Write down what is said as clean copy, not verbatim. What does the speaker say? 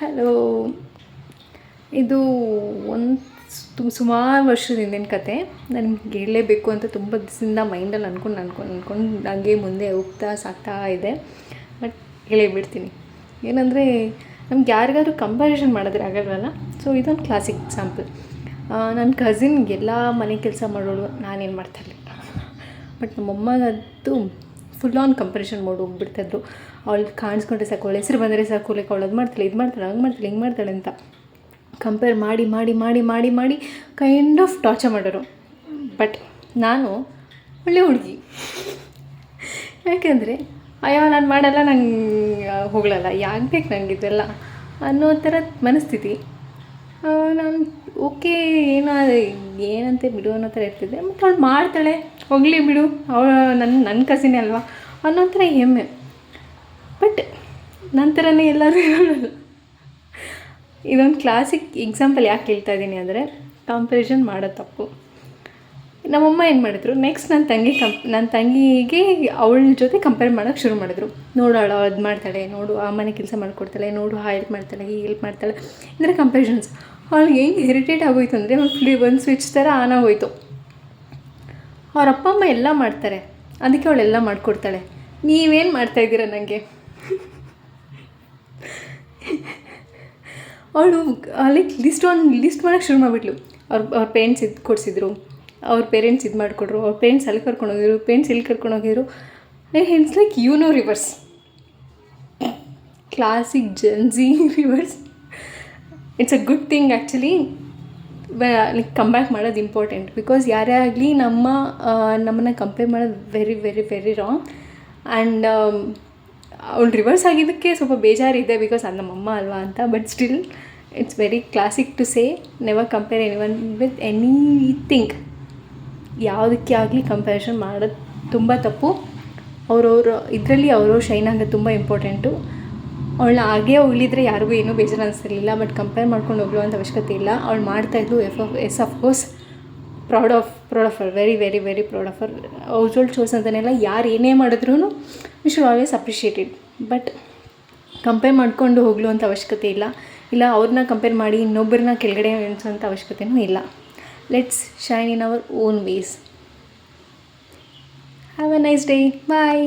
Hello. ಇದು ಸುಮಾರು ವರ್ಷದ ಹಿಂದಿನ ಕತೆ. ನನಗೆ ಹೇಳಲೇಬೇಕು ಅಂತ ತುಂಬ ದಿವಸದಿಂದ ಮೈಂಡಲ್ಲಿ ಅಂದ್ಕೊಂಡು ನನಗೆ ಮುಂದೆ ಸಾಗ್ತಾ ಇದೆ. ಬಟ್ ಹೇಳೇಬಿಡ್ತೀನಿ. ಏನಂದರೆ ನಮ್ಗೆ ಯಾರಿಗಾದ್ರೂ ಕಂಪ್ಯಾರಿಸನ್ ಮಾಡಿದ್ರೆ ಆಗಲ್ವಲ್ಲ. ಸೊ ಇದೊಂದು ಕ್ಲಾಸಿಕ್ ಎಕ್ಸಾಂಪಲ್. ನನ್ನ ಕಸಿನ್ಗೆಲ್ಲ ಮನೆ ಕೆಲಸ ಮಾಡೋಳು, ನಾನೇನು ಮಾಡ್ತಾಯಿರಲಿಲ್ಲ. ಬಟ್ ನಮ್ಮಮ್ಮನದ್ದು ಫುಲ್ ಆನ್ ಕಂಪ್ಯಾರಿಸನ್ ಮಾಡಿ ಹೋಗ್ಬಿಡ್ತಾಯಿದ್ರು. ಅವಳು ಕಾಣಿಸ್ಕೊಂಡ್ರೆ ಸಾಕು, ಅವಳು ಹೆಸರು ಬಂದರೆ ಸಾಕು, ಲೈಕ್ ಅವಳು ಅದು ಮಾಡ್ತಾಳೆ, ಇದು ಮಾಡ್ತಾಳೆ, ಹಂಗೆ ಮಾಡ್ತಾಳೆ, ಹಿಂಗೆ ಮಾಡ್ತಾಳೆ ಅಂತ ಕಂಪೇರ್ ಮಾಡಿ ಮಾಡಿ ಮಾಡಿ ಮಾಡಿ ಮಾಡಿ ಕೈಂಡ್ ಆಫ್ ಟಾರ್ಚರ್ ಮಾಡೋರು. ಬಟ್ ನಾನು ಒಳ್ಳೆ ಹುಡುಗಿ. ಯಾಕೆಂದರೆ ಅಯ್ಯೋ ನಾನು ಮಾಡಲ್ಲ, ನಂಗೆ ಹೋಗಲಲ್ಲ, ಯಾಕೆ ಬೇಕು ನನಗೆ ಇದೆಲ್ಲ ಅನ್ನೋ ಥರ ಮನಸ್ಥಿತಿ. ನಾನು ಓಕೆ ಏನಂತೆ ಬಿಡು ಅನ್ನೋ ಥರ ಇರ್ತಿದ್ದೆ. ಮತ್ತು ಅವಳು ಮಾಡ್ತಾಳೆ, ಹೋಗಲಿ ಬಿಡು, ಅವಳು ನನ್ನ ಕಸಿನೇ ಅಲ್ವಾ ಅನ್ನೋ ಥರ ಹೆಮ್ಮೆ. ಬಟ್ ನಂತರನೇ ಎಲ್ಲರೂ ಹೇಳೋಲ್ಲ. ಇದೊಂದು ಕ್ಲಾಸಿಕ್ ಎಕ್ಸಾಂಪಲ್ ಯಾಕೆ ಹೇಳ್ತಾ ಇದ್ದೀನಿ ಅಂದರೆ, ಕಂಪ್ಯಾರಿಸನ್ ಮಾಡೋ ತಪ್ಪು. ನಮ್ಮಮ್ಮ ಏನು ಮಾಡಿದ್ರು, ನೆಕ್ಸ್ಟ್ ನನ್ನ ತಂಗಿಗೆ ಅವಳ ಜೊತೆ ಕಂಪೇರ್ ಮಾಡೋಕ್ಕೆ ಶುರು ಮಾಡಿದ್ರು. ನೋಡು ಅವಳು ಅದು ಮಾಡ್ತಾಳೆ, ನೋಡು ಆ ಮನೆ ಕೆಲಸ ಮಾಡಿಕೊಡ್ತಾಳೆ, ನೋಡು ಆ ಹೆಲ್ಪ್ ಮಾಡ್ತಾಳೆ, ಈ ಹೆಲ್ಪ್ ಮಾಡ್ತಾಳೆ, ಅಂದರೆ ಕಂಪ್ಯಾರಿಸನ್ಸ್. ಅವಳಿಗೆ ಹೆಂಗೆ ಇರಿಟೇಟ್ ಆಗೋಯ್ತು ಅಂದರೆ ಒಂದು ಸ್ವಿಚ್ ಥರ ಆನ್ ಆಗೋಯ್ತು. ಅವ್ರ ಅಪ್ಪ ಅಮ್ಮ ಎಲ್ಲ ಮಾಡ್ತಾರೆ, ಅದಕ್ಕೆ ಅವಳೆಲ್ಲ ಮಾಡಿಕೊಡ್ತಾಳೆ. ನೀವೇನು ಮಾಡ್ತಾಯಿದ್ದೀರ ನನಗೆ? ಅವಳು ಲೈಕ್ ಲಿಸ್ಟ್ ಮಾಡೋಕ್ಕೆ ಶುರು ಮಾಡಿಬಿಟ್ಲು. ಅವ್ರ ಪೇರೆಂಟ್ಸ್ ಇದು ಕೊಡಿಸಿದ್ರು, ಅವ್ರ ಪೇರೆಂಟ್ಸ್ ಇದು ಮಾಡಿಕೊಟ್ರು, ಅವ್ರ ಪೇರೆಂಟ್ಸ್ ಅಲ್ಲಿ ಕರ್ಕೊಂಡೋಗಿದ್ರು, ಪೇರೆಂಟ್ಸ್ ಇಲ್ಲಿ ಕರ್ಕೊಂಡೋಗಿದ್ರು. It's like reverse, classic Gen Z reverse. It's a good thing actually. Like come back ಮಾಡೋದು ಇಂಪಾರ್ಟೆಂಟ್. ಬಿಕಾಸ್ ಯಾರೇ ಆಗಲಿ ನಮ್ಮನ್ನು ಕಂಪೇರ್ ಮಾಡೋದು very very very wrong. And ಅವ್ಳು ರಿವರ್ಸ್ ಆಗಿದ್ದಕ್ಕೆ ಸ್ವಲ್ಪ ಬೇಜಾರಿದೆ, ಬಿಕಾಸ್ ಅದು ನಮ್ಮಮ್ಮ ಅಲ್ವಾ ಅಂತ. But still it's very classic to say never compare anyone with anything. ಯಾವುದಕ್ಕೆ ಆಗಲಿ ಕಂಪ್ಯಾರಿಸನ್ ಮಾಡೋದು ತುಂಬ ತಪ್ಪು. ಇದರಲ್ಲಿ ಅವರು ಶೈನ್ ಆಗೋದು ತುಂಬ ಇಂಪಾರ್ಟೆಂಟು. ಅವಳನ್ನ ಹಾಗೇ ಹೋಗ್ಲಿದ್ರೆ ಯಾರಿಗೂ ಏನೂ ಬೇಜಾರು ಅನಿಸ್ತಿರ್ಲಿಲ್ಲ. ಬಟ್ ಕಂಪೇರ್ ಮಾಡ್ಕೊಂಡು ಹೋಗ್ಲೋ ಅವಶ್ಯಕತೆ ಇಲ್ಲ. ಅವಳು ಮಾಡ್ತಾಯಿದ್ಲು. Of course proud of her, very very very proud of her. Out shows ಅಂತನೆಲ್ಲ ಯಾರು ಏನೇ ಮಾಡಿದ್ರೂ we should always appreciated. But compare ಮಾಡಿಕೊಂಡು ಹೋಗ್ಲೋ ಅವಶ್ಯಕತೆ ಇಲ್ಲ ಅವ್ರನ್ನ ಕಂಪೇರ್ ಮಾಡಿ ಇನ್ನೊಬ್ಬರನ್ನ ಕೆಳಗಡೆ ಎಣಿಸೋಂಥ ಅವಶ್ಯಕತೆಯೂ ಇಲ್ಲ. Let's shine in our own ways. Have a nice day. Bye.